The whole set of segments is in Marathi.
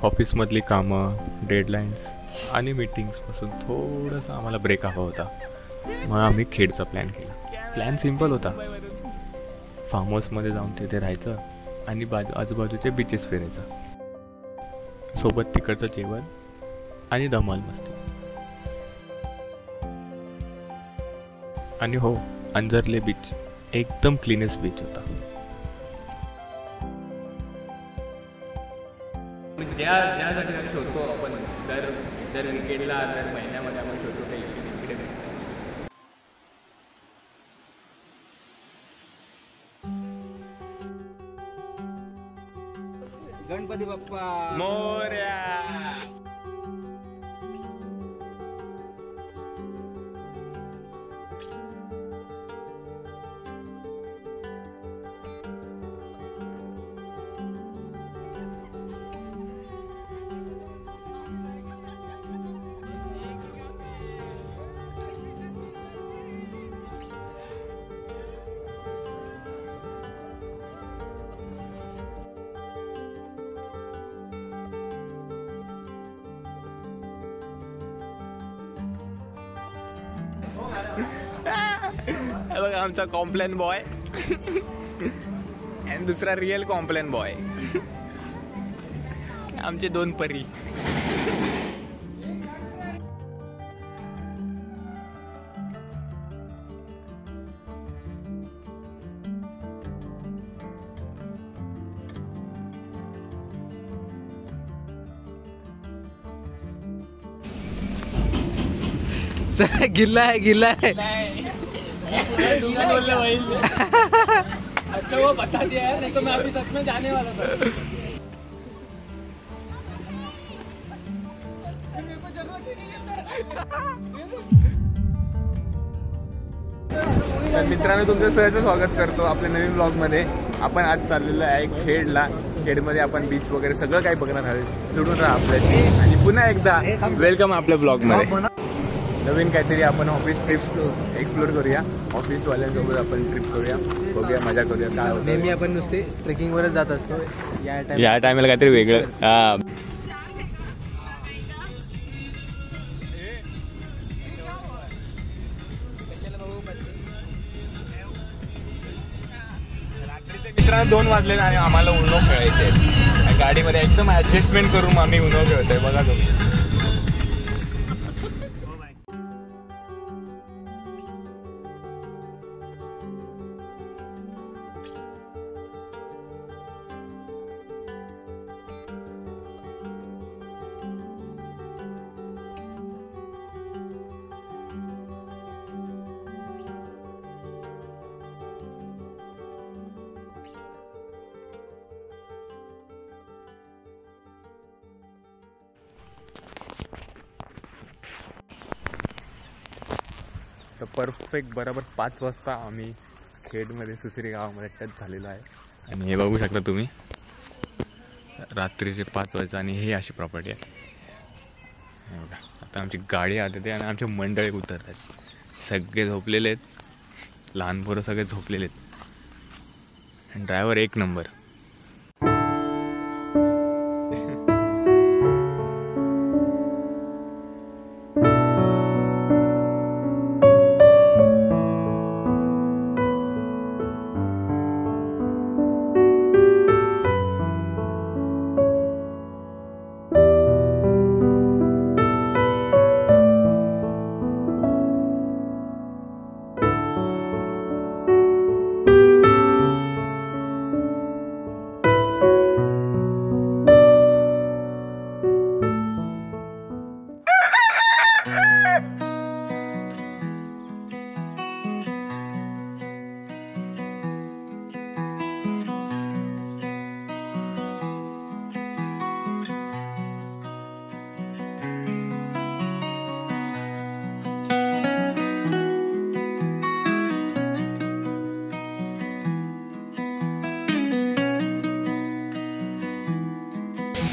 ऑफिसमधली कामं, डेडलाईन्स आणि मीटिंग्सपासून थोडंसं आम्हाला ब्रेक हवा होता. मग आम्ही खेडचा प्लॅन केला. प्लॅन सिम्पल होता. फार्म हाऊसमध्ये जाऊन तिथे राहायचं आणि आजूबाजूचे बीचेस फिरायचं, सोबत तिकडचं जेवण आणि धमाल मस्ती. आणि हो, अंजरले बीच एकदम क्लीनेस्ट बीच होता. ज्यासाठी आम्ही शोधतो आपण दर विकेटला दर महिन्यामध्ये आपण शोधतो काही इकडे. गणपती बाप्पा मोरया. बघा आमचा कॉम्प्लेन बॉय आणि दुसरा रिअल कॉम्प्लेन बॉय. आमचे दोन परी. गिल्ला है अच्छा वो बता दिया है, नहीं तो मैं अभी सच में जाने वाला था. तर मित्रांनो, तुमचं सहज स्वागत करतो आपल्या नवीन ब्लॉग मध्ये. आपण आज चाललेलो आहे खेडला. खेडमध्ये आपण बीच वगैरे सगळं काही बघणार आहोत. जोडून राहा आपल्याशी आणि पुन्हा एकदा वेलकम आपल्या ब्लॉग मध्ये. नवीन काहीतरी आपण ऑफिस ट्रिप एक्सप्लोर करूया. ऑफिसवाल्यांसोबत आपण ट्रिप करूया, बघूया, मजा करूया. काय होतं नेहमी आपण नुसते ट्रेकिंगवरच जात असतो. या टायमाला काहीतरी वेगळं. मित्रांनो 2 वाजले आणि आम्हाला उनो खेळायचे. गाडीमध्ये एकदम ऍडजस्टमेंट करून आम्ही उनो खेळतोय. बघा तुम्ही. तर परफेक्ट बरोबर 5 वाजता आम्ही खेडमध्ये सुसरी गावामध्ये टच झालेलो आहे. आणि हे बघू शकता तुम्ही, रात्रीचे 5 वाजता आणि हे अशी प्रॉपर्टी आहे. बघा आता आमची गाडी आली आणि आमचे मंडळी उतरतात. सगळे झोपलेले आहेत, लहान पोरं सगळे झोपलेले आहेत. आणि ड्रायव्हर 1 नंबर.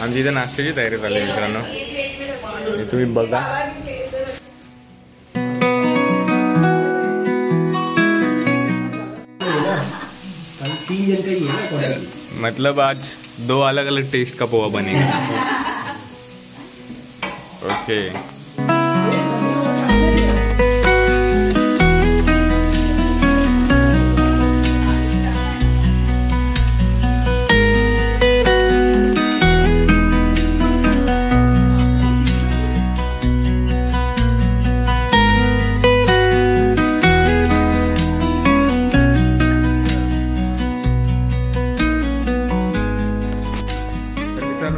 आमची इथे नाश्त्याची तयारी झाली मित्रांनो, तुम्ही बघा. मतलब आज 2 अलग अलग टेस्ट का पोहा बनेगा. ओके.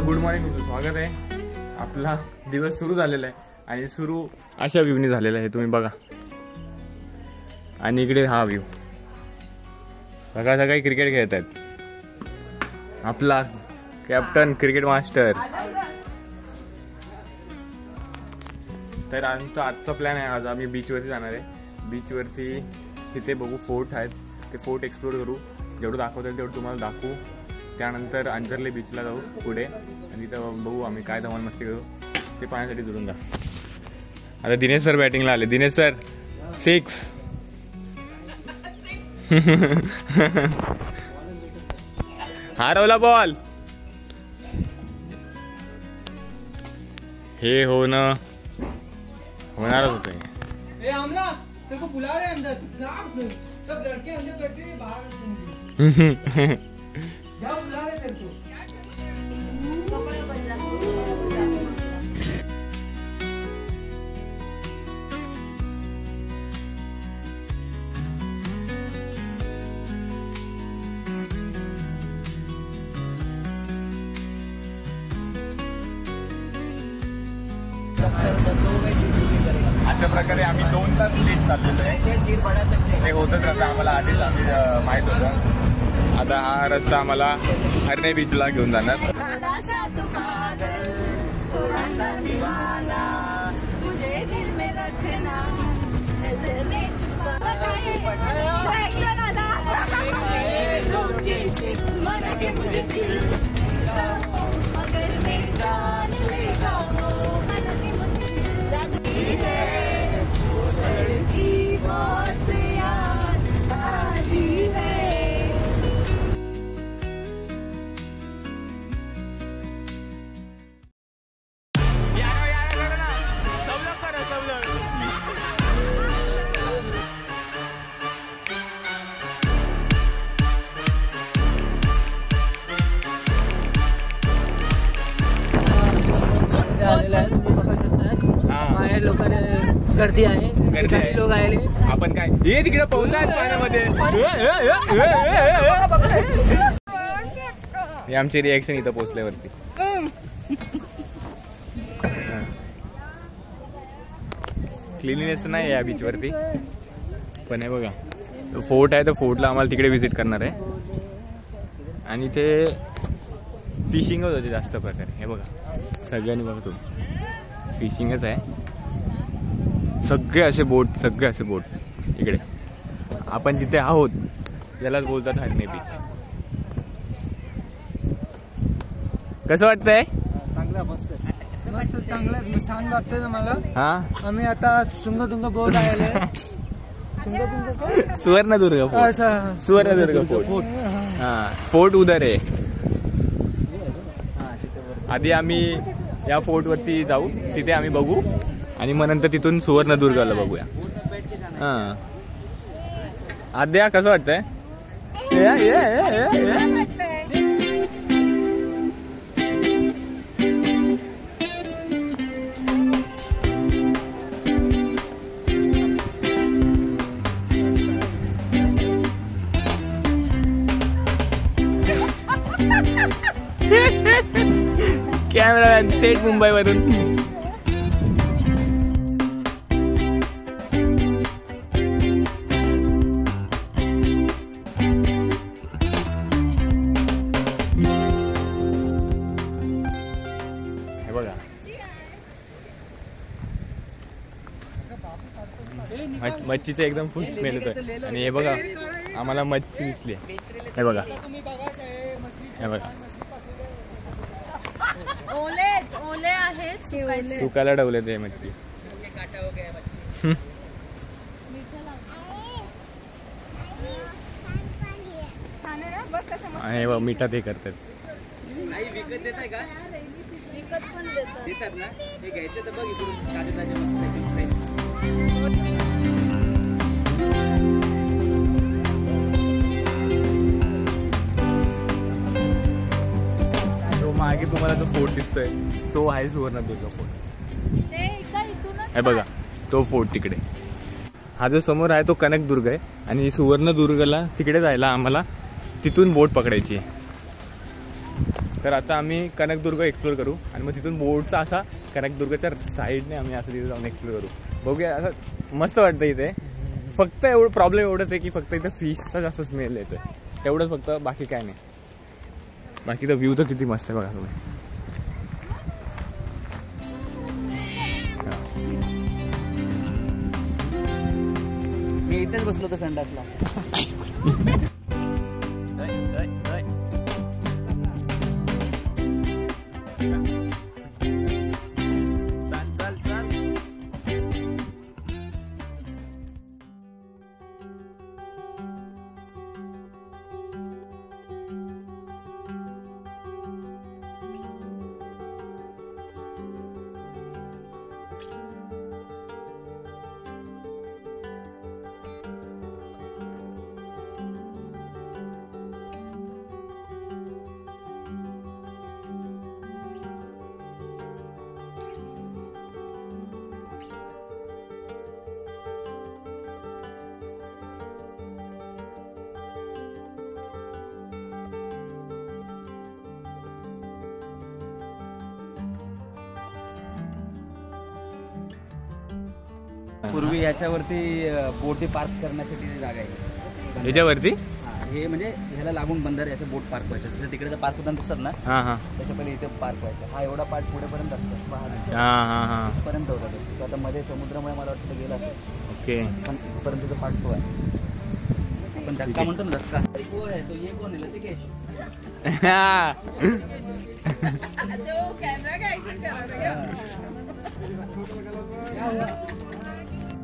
गुड मॉर्निंग, तुमचं स्वागत आहे. आपला दिवस सुरू झालेला आहे आणि सुरू अशा व्ह्यूनी झालेला आहे, तुम्ही बघा. आणि इकडे हा व्ह्यू सकाळ सकाळी क्रिकेट खेळत आहेत. आपला कॅप्टन क्रिकेट मास्टर. तर आजचा प्लॅन आहे, आज आम्ही बीचवरती जाणार आहे. बीचवरती तिथे बघू फोर्ट आहेत, ते फोर्ट एक्सप्लोर करू. जेवढं दाखवता येईल तेवढं तुम्हाला दाखवू. त्यानंतर अंजरले बीचला जाऊ पुढे आणि तिथं बघू आम्ही काय धमाल मस्ती करू ते पाहण्यासाठी दुरून जा. आता दिनेश सर बॅटिंगला आले. दिनेश सर 6. हरवला बॉल. हे होणं होणारच होते. अशा प्रकारे आम्ही 2 तास लेट चाललेलो आहे. हे होतच राहतं, आम्हाला आधीच माहित होतं. आता हा रस्ता आम्हाला हरणे बीचला घेऊन जाणार. गर्दी आहे, काही लोक आले. आपण काय हे तिकडे पोहणार पाण्यामध्ये. हे आमची रिएक्शन इथं पोहोचल्यावरती. क्लिनिनेस नाही या बीच वरती, पण हे बघा फोर्ट आहे. तर फोर्टला आम्हाला तिकडे व्हिजिट करणार आहे. आणि ते फिशिंगच होते जास्त प्रकारे. हे बघा सगळ्यांनी बघा, तुम्ही फिशिंगच आहे. सगळे असे बोट इकडे. आपण जिथे आहोत यालाच बोलतात हरणे बीच. कसं वाटतंय? मस्त, चांगलं, छान वाटतंय मला. हा, आम्ही आता सुंगदुंग बोट आले. सुवर्णदुर्ग फोर्ट. हा, फोर्ट उधर आहे. आधी आम्ही या फोर्ट वरती जाऊ, तिथे आम्ही बघू आणि मग नंतर तिथून सुवर्णदुर्गला बघूया. हा, आद्या कसं वाटतंय? कॅमेरामॅन थेट मुंबईवरून. मच्छीचं एकदम फुल स्मेल येतोय. आणि हे बघा आम्हाला मच्छी दिसली. हे बघा, हे बघा ओले आहेत, सुकायला ठेवले ते मच्छी. आणि मिठात हे करतात. विकत पण देतात. देतात ना, हे घ्यायचं तर बघ इकडून ताजे ताजे मस्त एकदम फ्रेश. तो मागे तुम्हाला जो फोर्ट दिसतोय तो आहे सुवर्णदुर्ग फोर्ट. ते इथं इथूनच हे बघा तो फोर्ट तिकडे. हा जो समोर आहे तो कनकदुर्ग आहे आणि सुवर्णदुर्गला तिकडे जायला आम्हाला तिथून बोट पकडायची आहे. तर आता आम्ही कनकदुर्ग एक्सप्लोर करू आणि मग तिथून बोटचा असा कनकदुर्गच्या साईडने आम्ही असं तिथे जाऊन एक्सप्लोर करू. बघूया असं मस्त वाटतं इथे. फक्त एवढं प्रॉब्लेम एवढंच आहे की फक्त इथे फिशचा जास्त स्मेल येतोय तेवढंच फक्त, बाकी काय नाही. बाकी तर व्ह्यू तर किती मस्त आहे बघा तुम्ही. मी इथेच बसलो होतो संडासला. पूर्वी याच्यावरती बोटी पार्क करण्यासाठी जागा आहे याच्यावरती. हे म्हणजे ह्याला लागून बंदर याचे बोट पार्क व्हायचे. जसं तिकडे पार्क होताना दिसतात ना, हा हा त्याच्या पहिले इथे पार्क व्हायचा. हा एवढा पार्क पुढेपर्यंत असतो हा हा हा पर्यंत होता तो. आता मध्ये समुद्रामुळे मला वाटतं गेला असेल. ओके. पण इथपर्यंत तो पार्ट 2 आहे. आपण धक्का म्हणतो ना, धक्का. तो ये कोण आहे लतिकेश? जो कॅमेरा कॅप्चर करा.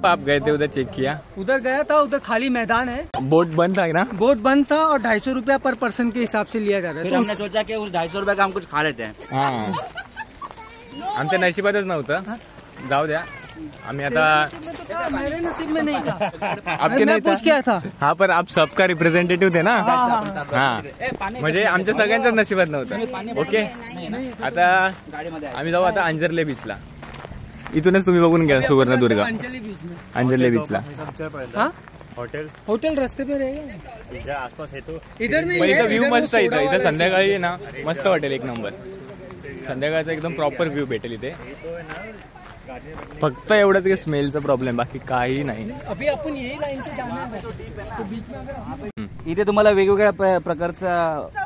आप गए थे उधर, चेक किया? उधर गया था, उधर खाली मैदान है. बोट बंद था ना? बोट बंद था और 250 रुपया पर पर्सन के हिसाब से लिया जाता फिर है. हमने सोचा कि उस 250 रुपए का हम कुछ खा लेते हैं. हा. आमच्या नशिबातच नव्हतं. जाऊ द्या. आम्ही आता मेरे नसीब में नहीं था. आपके मैं नाही पूछ क्या था. हा, पण आप सबका रिप्रेझेंटेटिव्ह थे ना. हाँ. हा, म्हणजे आमच्या सगळ्यांच्याच नशिबात नव्हतं. ओके. आता गाडीमध्ये आम्ही जाऊ आता अंजर्ले बीचला. इथूनच तुम्ही बघून घ्या सुवर्णदुर्ग. अंजलि बीच में. अंजर्ले बीचला. हाँ? हॉटेल होटल रास्ते पे रहेगा. इधर आसपास है तो इधर नहीं पण है. इथं व्ह्यू इधर वो मस्त आहे. सोडा इथं वाला संध्याकाळी आहे ना मस्त वाटेल एक नंबर. संध्याकाळचा एकदम प्रॉपर व्ह्यू भेटेल इथे. फक्त एवढंच की स्मेलचा प्रॉब्लेम, बाकी काही नाही. अभी अपन यही लाइन से जाना है तो बीच में अगर इथे तुम्हाला वेगवेगळ्या प्रकारचा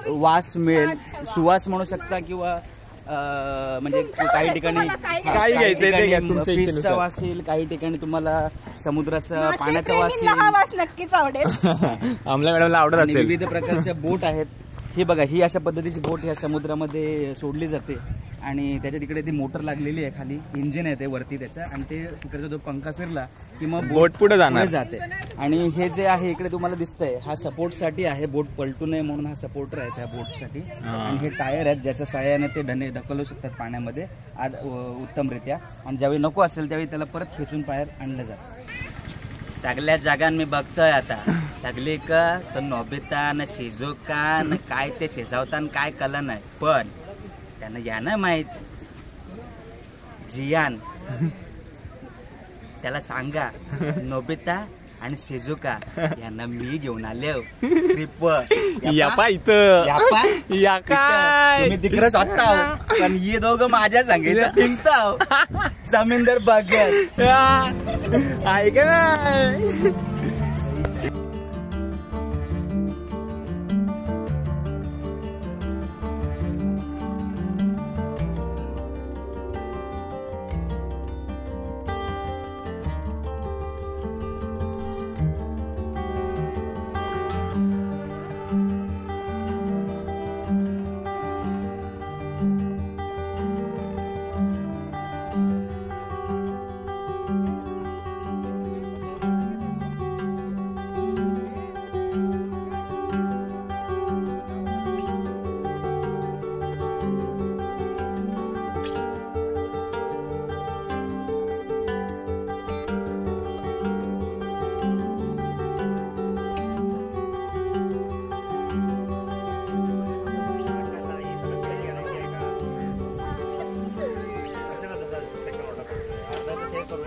वास मिळेल. सुवास म्हणू शकता किंवा म्हणजे काही ठिकाणी काही घ्यायचंय ते घ्या तुमच्या फिशचा इच्छेनुसार. वास येईल, काही ठिकाणी तुम्हाला समुद्राचा पाण्याचा वास हा येईल. वास नक्कीच आवडेल. आमला मॅडमला आवडत आणि असेल. विविध प्रकारच्या बोट आहेत. ही बघा, ही अशा पद्धतीची बोट ह्या समुद्रामध्ये सोडली जाते आणि त्याच्या तिकडे ती मोटर लागलेली आहे. खाली इंजिन आहे ते वरती त्याच्या, आणि ते तिकडचा जो पंखा फिरला की मग बोट पुढे जाणार. जाते. आणि हे जे आहे इकडे तुम्हाला दिसतंय, हा सपोर्ट साठी आहे. बोट पलटू नये म्हणून हा सपोर्टर आहे त्या बोटसाठी. आणि हे टायर आहेत ज्याच्या सहाय्याने ते ढकलू शकतात पाण्यामध्ये उत्तमरित्या. आणि ज्यावेळी नको असेल त्यावेळी त्याला परत खेचून बाहेर आणलं जातं. सगळ्या जागां मी बघतोय आता. सगळी का तर नोबिता न शिजुका न काय ते शिजवता काय कला नाही. पण त्यांना या नाही माहित, जियान त्याला सांगा नोबिता आणि शिजुका यांना मी घेऊन आले ट्रिप. यापा इथं या काय तुम्ही तिकडेच होता, पण ये दोघं माझ्या सांगितलं पिंकताव जमीनदार बागेत. ऐक ना.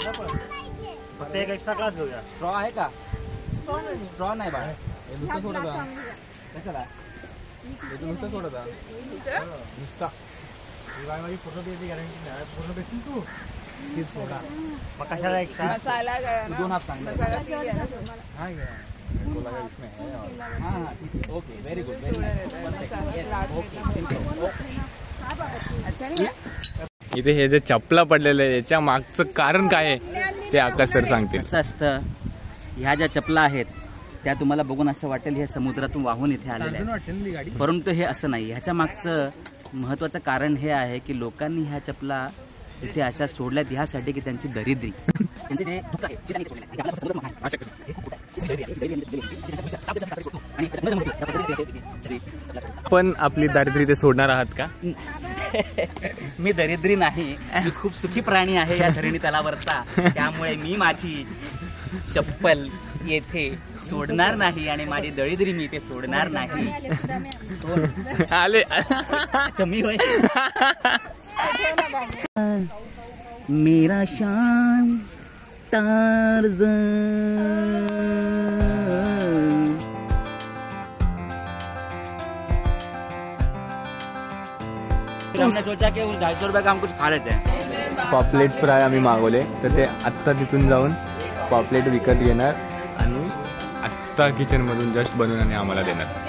फक्त एक एक्स्ट्रा क्लास घेऊया. स्ट्रॉ आहे का? स्ट्रॉ नाही बाळा. नुसतं सोडत आहे. कशाला? नुसतं सोडत आहे. नुसता माझी पूर्ण बेची गॅरंटी नाही. पूर्ण बेची तू सीट सोडा. मग कशाला एक्स्ट्रा? मसाला गळा 2 हात सांग. मसाला ठीक आहे ना तुम्हाला? हा घ्या. बोला काहीच नाही. हां ठीक आहे. ओके व्हेरी गुड व्हेरी अच्छा नाही आहे? इथे हे जे चपला पडलेलं आहे याच्या मागचं कारण काय आहे ते आकाश सर सांगतील. कसं असतं, ह्या ज्या चपला आहेत त्या तुम्हाला बघून असं वाटेल हे समुद्रातून वाहून इथे आलेल्या आहेत, वाटते ना ती गाडी. परंतु हे असं नाही. ह्याच्या मागचं महत्वाचं कारण हे आहे की लोकांनी ह्या चपला इथे अशा सोडल्यात ह्यासाठी की त्यांची दरिद्री त्यांचे जे दुःख आहे ते त्यांनी सोडलेलं आहे. आपल्याला समुद्रात महाग आहे. आवश्यक आहे. हे खूप आहे. ही दरिद्री आहे. ही दरिद्री आहे. आणि त्याच्या सात दिवसात सोडतो. आणि त्याच्या मजा म्हणतो. त्या पद्धतीने ते सगळी चपला सोडतात. पण आपली दारिद्र्य ते सोडणार आहात का? मी दरिद्री नाही, मी खूप सुखी प्राणी आहे या धरणी तलावरचा. त्यामुळे मी माझी चप्पल येथे सोडणार नाही आणि माझी दरिद्री मी ते सोडणार नाही. आले अच्छा, मी होय. मेरा शान टार्झन. हमने सोचा कि उस 250 रुपये का हम कुछ खा लेते हैं. पॉपलेट फ्राय आम्ही मागवले तर ते आत्ता तिथून जाऊन पॉपलेट विकत घेणार आणि आत्ता किचन मधून जस्ट बनवून आणि आम्हाला देणार.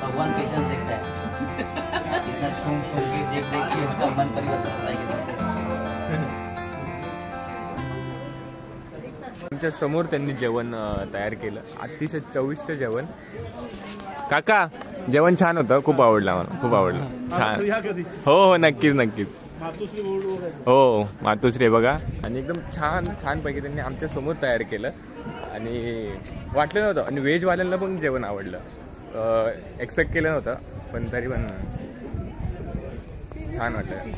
भगवान पेशेंस देखता है. इतना सूंघ सूंघ के देख देख के इसका मन परिवर्तन होता है. आमच्या समोर त्यांनी जेवण तयार केलं. अतिशय चविष्ट जेवण. काका जेवण छान होतं. खूप आवडलं मला. खूप आवडलं. छान. हो नक्कीच नक्कीच. हो मातोश्री बघा. आणि एकदम छान पैकी त्यांनी आमच्या समोर तयार केलं आणि वाटलं नव्हतं. आणि व्हेजवाल्यांना पण जेवण आवडलं. एक्सपेक्ट केलं नव्हतं पण तरी पण छान वाटलं.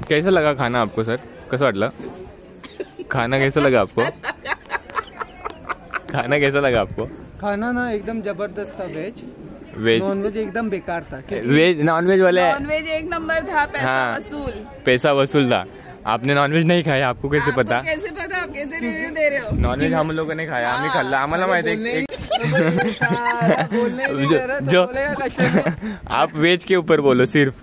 कैसा लगा खाना आपको सर? कसं वाटलं खाना? कैसा लगा आपको? खाना कैसा लगा आपको? खाना ना एकदम जबरदस्त था. वेज नॉन वेज एकदम बेकार था. वेज नॉनवेज वाले नॉनवेज एक नंबर था. पैसा हाँ। वसूल. पैसा वसूल था. आपने नॉनवेज नहीं खाया. आपको कैसे आपको पता? कैसे पता? आप कैसे रिव्यू दे रहे हो? नॉनवेज हम लोगों ने खाया. आम्ही खाल्ला. आम्हाला माहिती आहे. जो आप वेज के ऊपर बोलो सिर्फ.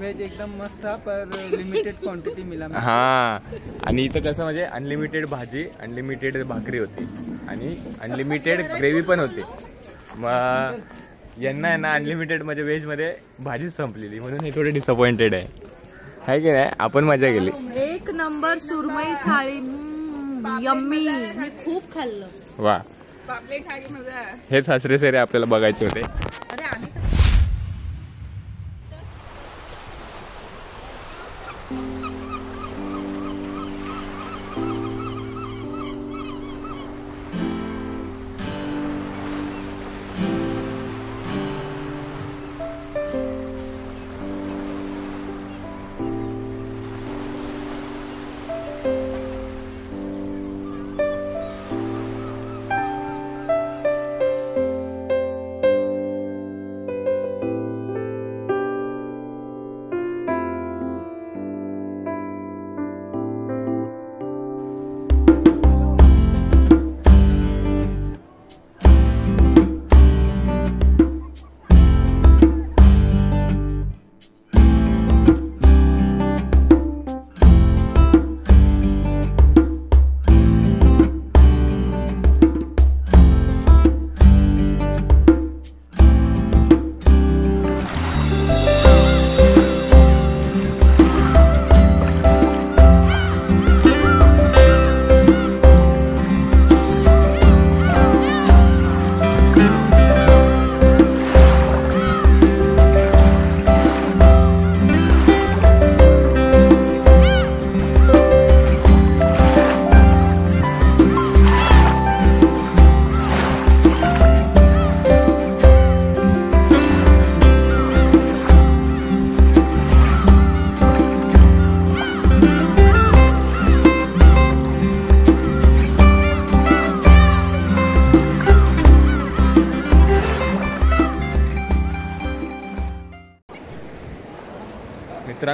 वेज एकदम मस्त था पर लिमिटेड क्वांटिटी मिला. हा. आणि इथं कसं म्हणजे अनलिमिटेड भाजी, अनलिमिटेड भाकरी होती आणि अनलिमिटेड ग्रेव्ही पण होती. मग यांना आहे ना अनलिमिटेड म्हणजे व्हेज मध्ये भाजीच संपलेली म्हणून हे थोडे डिसअपॉइंटेड आहे की नाही. आपण मजा केली. एक नंबर सुरमई थाळी. यम्मी. मी खूप खाल्लं. वा. पापलेट खायची मजा आहे. हेच सासरे सेरे आपल्याला बघायचे होते. अरे आम्ही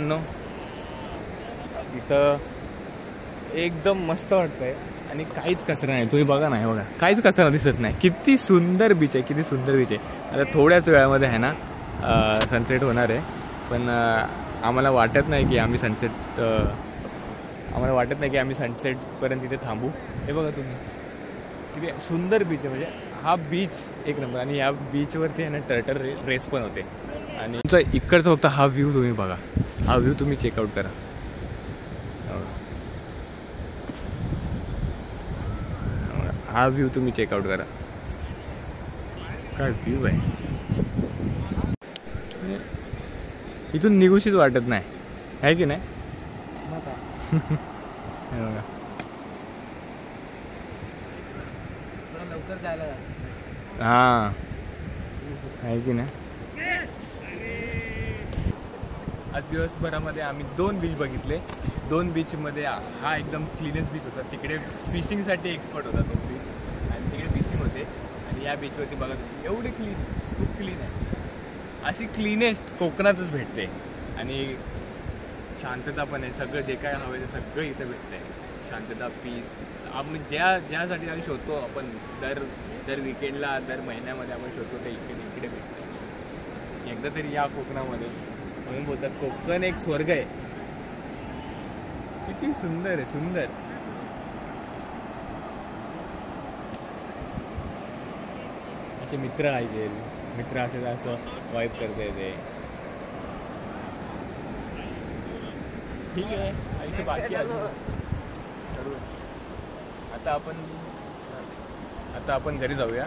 मित्रांनो, इथं एकदम मस्त वाटतंय आणि काहीच कचरा नाही. तुम्ही बघा नाही, बघा काहीच कचरा दिसत नाही. किती सुंदर बीच आहे, किती सुंदर बीच आहे. आता थोड्याच वेळामध्ये आहे ना सनसेट होणार आहे, पण आम्हाला वाटत नाही की आम्ही सनसेटपर्यंत इथे थांबू. हे बघा तुम्ही किती सुंदर बीच आहे. म्हणजे हा बीच एक नंबर. आणि या बीचवरती आहे ना टर्टल रेस पण होते. आणि तुमचा इकडचा फक्त हा व्ह्यू तुम्ही बघा, हा व्ह्यू तुम्ही चेकआउट करा. हा व्ह्यू तुम्ही चेकआउट करा, काय व्ह्यू आहे. इथून निघूशीच वाटत नाही, आहे की नाही. लवकर जायला हा, आहे की नाही. आज दिवसभरामध्ये आम्ही 2 बीच बघितले. 2 बीचमध्ये हा एकदम क्लीनेस्ट बीच होता. तिकडे फिशिंगसाठी एक्सपर्ट होता तो बीच, आणि तिकडे फिशिंग होते. आणि या बीचवरती बघा तुम्ही एवढी क्लीन, खूप क्लीन आहे. अशी क्लीनेस्ट कोकणातच भेटते. आणि शांतता पण आहे. सगळं जे काय हवं आहे ते सगळं इथं भेटतंय. शांतता, पीस. आपण ज्यासाठी आम्ही शोधतो, आपण दर विकेंडला, दर महिन्यामध्ये आपण शोधतो, ते इकडे भेटतं. एकदा तरी या कोकणामध्ये. म्हणून बोलतात कोकण एक स्वर्ग आहे. किती सुंदर आहे, सुंदर. असे मित्र पाहिजे. मित्र असेल असं वाईब करता येते. ठीक आहे, आयुष्य बाकी आहे. आता आपण घरी जाऊया.